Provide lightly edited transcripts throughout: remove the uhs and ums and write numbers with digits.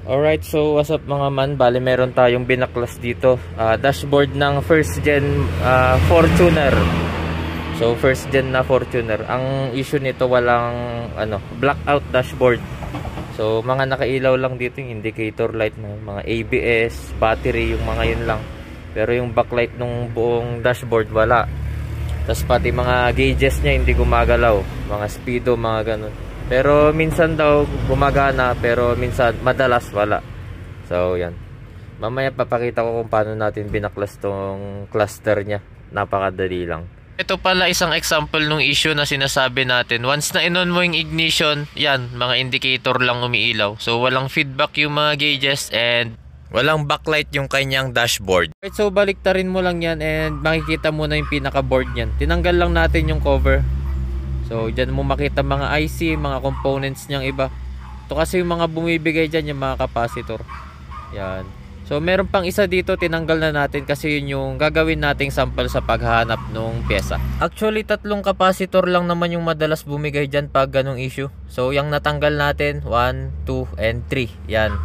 Alright, so what's up mga man? Bali meron tayong binaklas dito, dashboard ng first gen Fortuner. So first gen na Fortuner. Ang issue nito walang blackout dashboard. So mga nakailaw lang dito yung indicator light na mga ABS, battery, yung mga yun lang. Pero yung backlight ng buong dashboard wala. Tapos pati mga gauges niya hindi gumagalaw, mga speedo, mga ganun. Pero minsan daw gumagana, pero minsan madalas wala. So yan. Mamaya papakita ko kung paano natin binaklas tong cluster niya. Napakadali lang. Ito pala isang example ng issue na sinasabi natin. Once na inon mo yung ignition, yan, mga indicator lang umiilaw. So walang feedback yung mga gauges and walang backlight yung kanyang dashboard. Right, so baliktarin mo lang yan and makikita mo na yung pinaka board niyan. Tinanggal lang natin yung cover. So dyan mo makita mga IC, mga components niyang iba. Ito kasi yung mga bumibigay dyan, yung mga capacitor. Yan. So meron pang isa dito, tinanggal na natin kasi yun yung gagawin nating sample sa paghahanap ng pyesa. Actually 3 capacitor lang naman yung madalas bumigay dyan pag ganong issue. So yung natanggal natin 1, 2, and 3. Yan.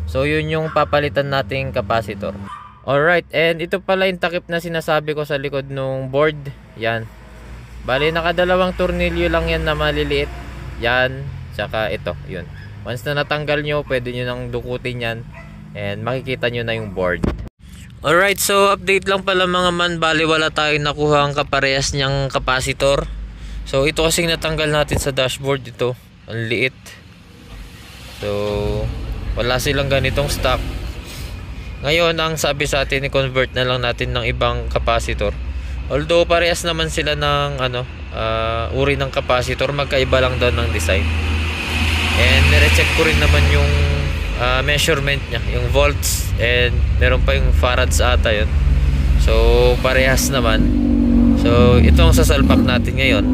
So yun yung papalitan nating capacitor. Alright, and ito pala yung takip na sinasabi ko sa likod ng board. Yan. Bali nakadalawang tornilyo lang yan na maliliit. Yan, tsaka ito, yun. Once na natanggal nyo, pwede nyo nang dukutin yan and makikita nyo na yung board. Alright, so update lang pala mga man. Bali wala tayong nakuha ang kaparehas niyang capacitor. So ito kasing natanggal natin sa dashboard, ito ang liit. So wala silang ganitong stock. Ngayon ang sabi sa atin, i-convert na lang natin ng ibang capacitor. Although parehas naman sila ng uri ng capacitor, magkaiba lang daw ng design. And nire-check ko rin naman yung measurement niya, yung volts, and meron pa yung farads ata yun. So parehas naman. So ito ang sasalpak natin ngayon.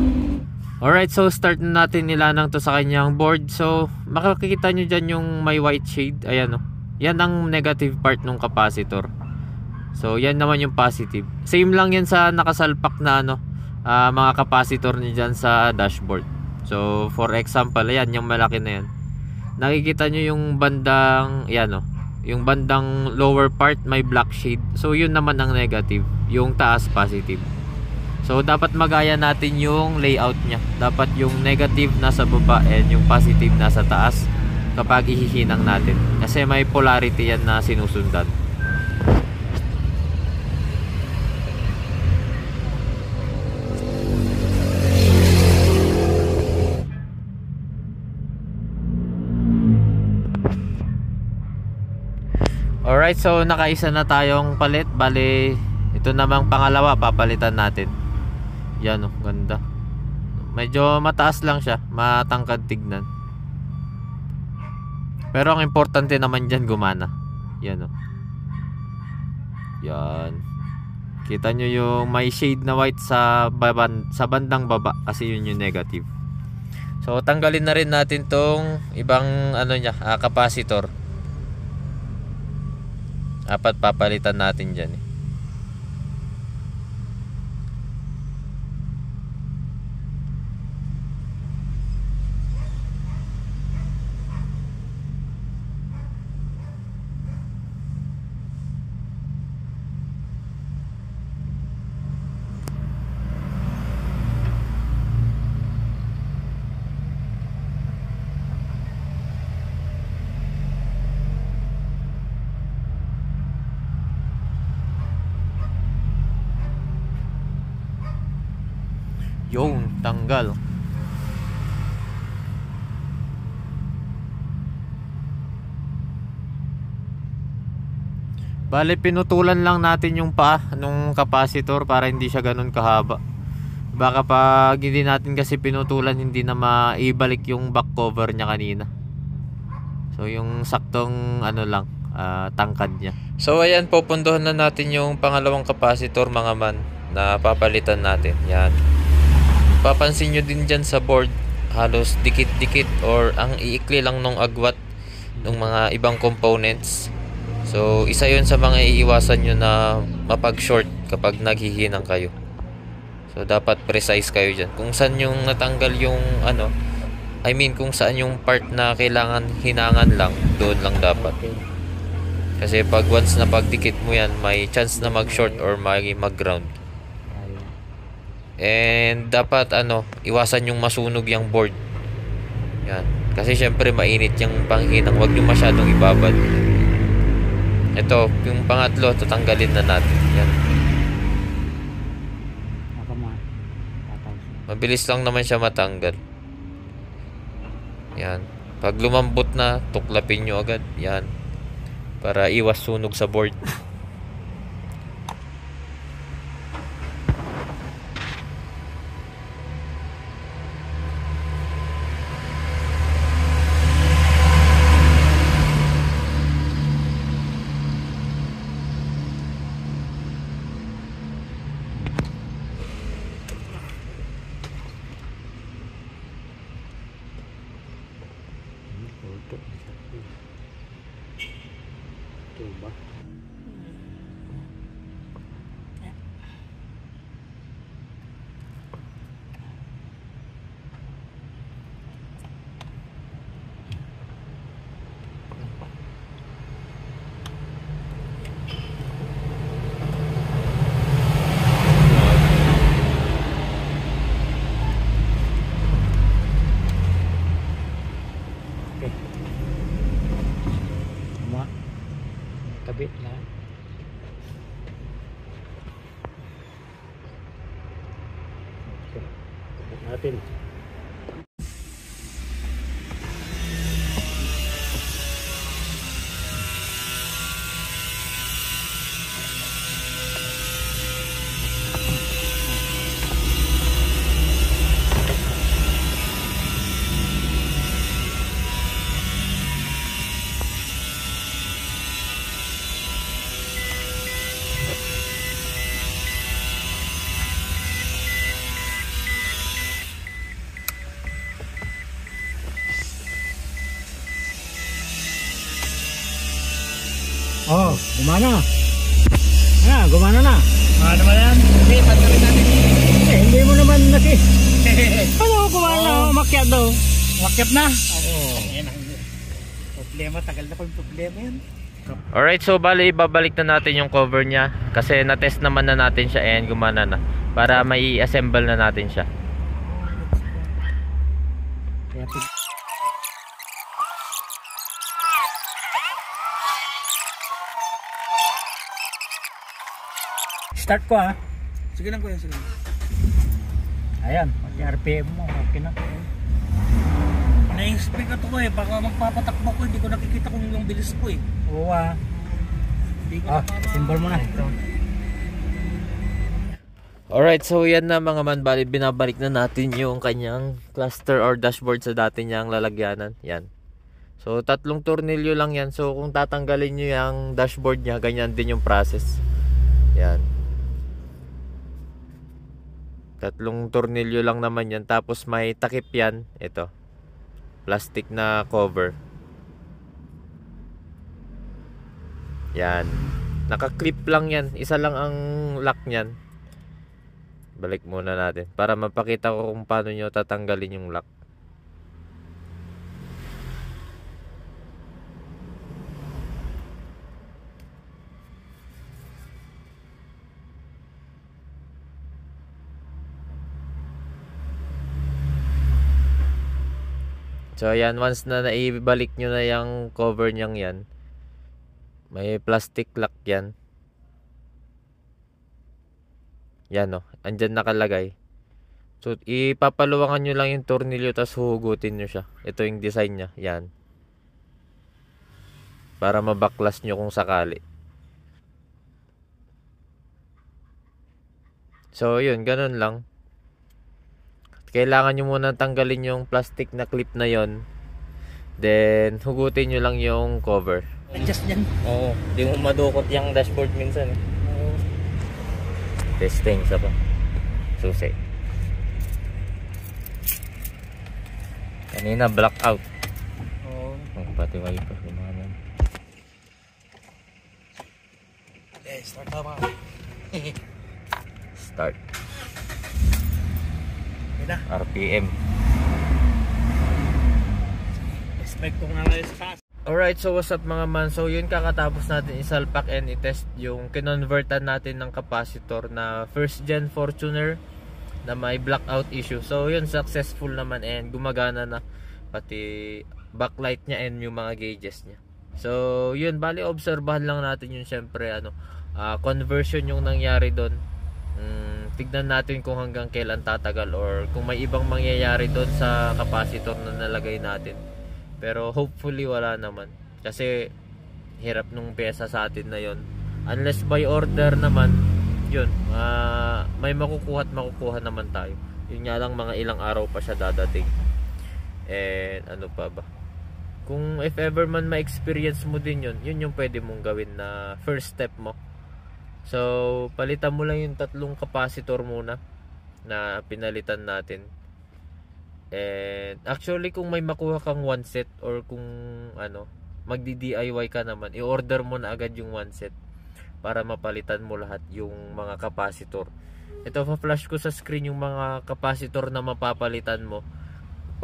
Alright, so start na natin nilanang to sa kanyang board. So makikita nyo dyan yung may white shade. Ayan o, yan ang negative part ng capacitor. So yan naman yung positive. Same lang yan sa nakasalpak na mga capacitor niya dyan sa dashboard. So for example, ayan yung malaki na yan. Nakikita nyo yung bandang yung bandang lower part may black shade. So yun naman ang negative, yung taas positive. So dapat magaya natin yung layout nya. Dapat yung negative nasa baba and yung positive nasa taas kapag ihihinang natin. Kasi may polarity yan na sinusundan. Alright, so nakaisa na tayong palit. Bali, ito namang pangalawa, papalitan natin. Yan o, ganda. Medyo mataas lang siya, matangkad tignan. Pero ang importante naman dyan, gumana. Yan o. Yan. Kita nyo yung may shade na white sa bandang baba, kasi yun yung negative. So tanggalin na rin natin tong ibang capacitor. Apat papalitan natin dyan eh. Yung tanggal. Bale pinutulan lang natin yung paa nung capacitor para hindi siya ganun kahaba. Baka pag hindi natin kasi pinutulan, hindi na maibalik yung back cover niya kanina. So yung saktong tangkad niya. So ayan, pupunduhan na natin yung pangalawang capacitor mga man na papalitan natin. Yan. Papansin nyo din dyan sa board, halos dikit-dikit or ang iikli lang nung agwat ng mga ibang components. So isa yun sa mga iiwasan nyo na mapag-short kapag naghihinang kayo. So dapat precise kayo dyan. Kung saan yung natanggal yung I mean, kung saan yung part na kailangan hinangan lang, doon lang dapat. Okay. Kasi pag once na pagdikit mo yan, may chance na mag-short or mag-ground. Ayun. And dapat iwasan yung masunog yung board. Yan. Kasi syempre mainit yung panghinang, wag nyo masyadong ibabad. Ito, yung pangatlo, tatanggalin na natin. Yan. Ako mo. Mabilis lang naman siya matanggal. Yan. Pag lumambot na, tuklapin nyo agad. Yan. Para iwas sunog sa board. Ito ba? Okay. Tama. Kabit na. Okay. Kabit natin. Oh, gumana. Gumana na. Ano ba yan? Hindi, pagkawin natin. Hindi mo naman ano, gumana, umakyat daw. Wakyap na. Oo. Yan ang problema. Tagal na pa yung problema yan. Alright, so bali ibabalik na natin yung cover niya. Kasi na-test naman na natin siya and gumana na. Para may assemble na natin siya. Kaya start ko ah. Sige lang kuya, sige lang. Ayan, pati RPM mo, okay na. Na-expect ko ko eh. Baka magpapatakbo ko. Hindi ko nakikita kung yung bilis ko eh. Oo ah. Hindi ko Symbol mo na. Alright, so yan na mga man, bali binabalik na natin yung kanyang cluster or dashboard sa dati niyang lalagyanan. Yan. So 3 tornilyo lang yan. So kung tatanggalin nyo yung dashboard niya, ganyan din yung process. Yan. 3 tornilyo lang naman yan. Tapos may takip yan. Ito. Plastic na cover. Yan. Naka-clip lang yan. Isa lang ang lock niyan. Balik muna natin. Para mapakita ko kung paano nyo tatanggalin yung lock. So ayan, once na naibalik nyo na yung cover nyang yan, may plastic lock yan. Yan o, andyan nakalagay. So ipapaluwangan nyo lang yung tornilyo, tapos huhugutin nyo siya. Ito yung design nya, yan. Para mabaklas nyo kung sakali. So yun, ganun lang. Kailangan nyo muna tanggalin yung plastic na clip na yon. Then hugutin nyo lang yung cover. adjust yan. Oo, di mo madukot yung dashboard minsan. Oo. Testing sa pa. Susi. Kanina blackout. Oo. Pati wiper kumanan. Start na ba? Start. Okay na. RPM. expect ko nga ngayon sa taas. Alright, so what's up mga man? So yun, kakatapos natin isalpak and itest yung kinonvertan natin ng capacitor na first gen Fortuner na may blackout issue. So yun, successful naman and gumagana na pati backlight niya and yung mga gauges niya. So yun, bali obserbahan lang natin yun, syempre conversion yung nangyari doon. Tignan natin kung hanggang kailan tatagal or kung may ibang mangyayari doon sa capacitor na nalagay natin. Pero hopefully wala naman. Kasi hirap nung pyesa sa atin na yon. Unless by order naman, yun, may makukuha at makukuha naman tayo. Yun nga lang, mga ilang araw pa siya dadating. And ano pa ba? Kung if ever man ma-experience mo din yun, yun yung pwede mong gawin na first step mo. So palitan mo lang yung 3 capacitor muna na pinalitan natin. And actually kung may makuha kang 1 set or kung magdi-DIY ka naman, i-order mo na agad yung 1 set para mapalitan mo lahat yung mga capacitor. Ito, pa-flash ko sa screen yung mga capacitor na mapapalitan mo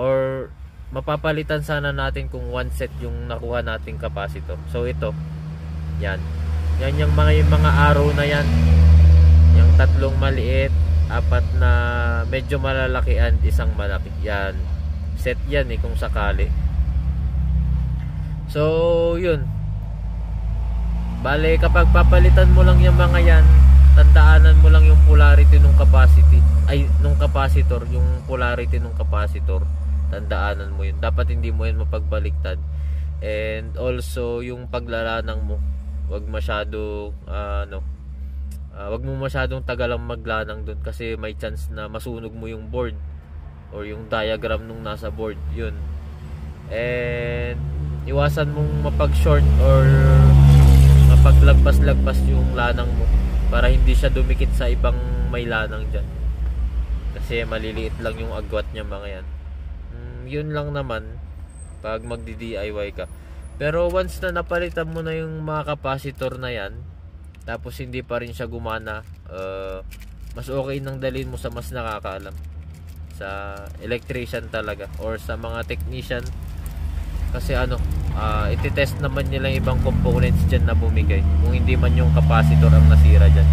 or mapapalitan sana natin kung 1 set yung nakuha nating capacitor. So ito, yan yung mga arrow na yan, yung 3 maliit, 4 na medyo malalaki and 1 malaki. Yan, set yan kung sakali. So yun, bale kapag papalitan mo lang yung mga yan, tandaanan mo lang yung polarity nung capacitor, yung polarity nung capacitor, tandaanan mo yun. Dapat hindi mo yan mapagbaliktad. And also yung paglalanang mo, wag mo masyadong tagalang maglanang doon kasi may chance na masunog mo yung board or yung diagram nung nasa board. Yun. And iwasan mong mapag-short or mapaglagpas-lagpas yung lanang mo para hindi siya dumikit sa ibang may lanang dyan. Kasi maliliit lang yung agwat niya mga yan. Yun lang naman pag magdi-DIY ka. Pero once na napalitan mo na yung mga capacitor na yan, tapos hindi pa rin siya gumana, mas okay nang dalhin mo sa mas nakakaalam, sa electrician talaga or sa mga technician. Kasi ititest naman nila yung ibang components dyan na bumigay, kung hindi man yung capacitor ang nasira dyan.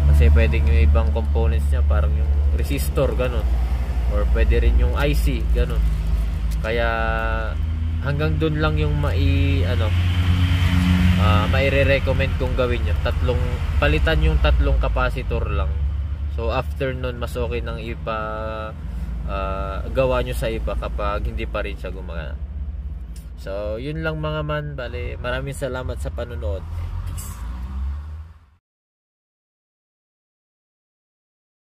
Kasi pwedeng yung ibang components niya, parang yung resistor, ganun, or pwede rin yung IC, ganun. Kaya hanggang dun lang yung maire-recommend kong gawin yun. Palitan yung 3 capacitor lang. So after nun, mas okay nang gawa nyo sa iba kapag hindi pa rin siya gumagana. So yun lang mga man. Bale, maraming salamat sa panonood. Peace.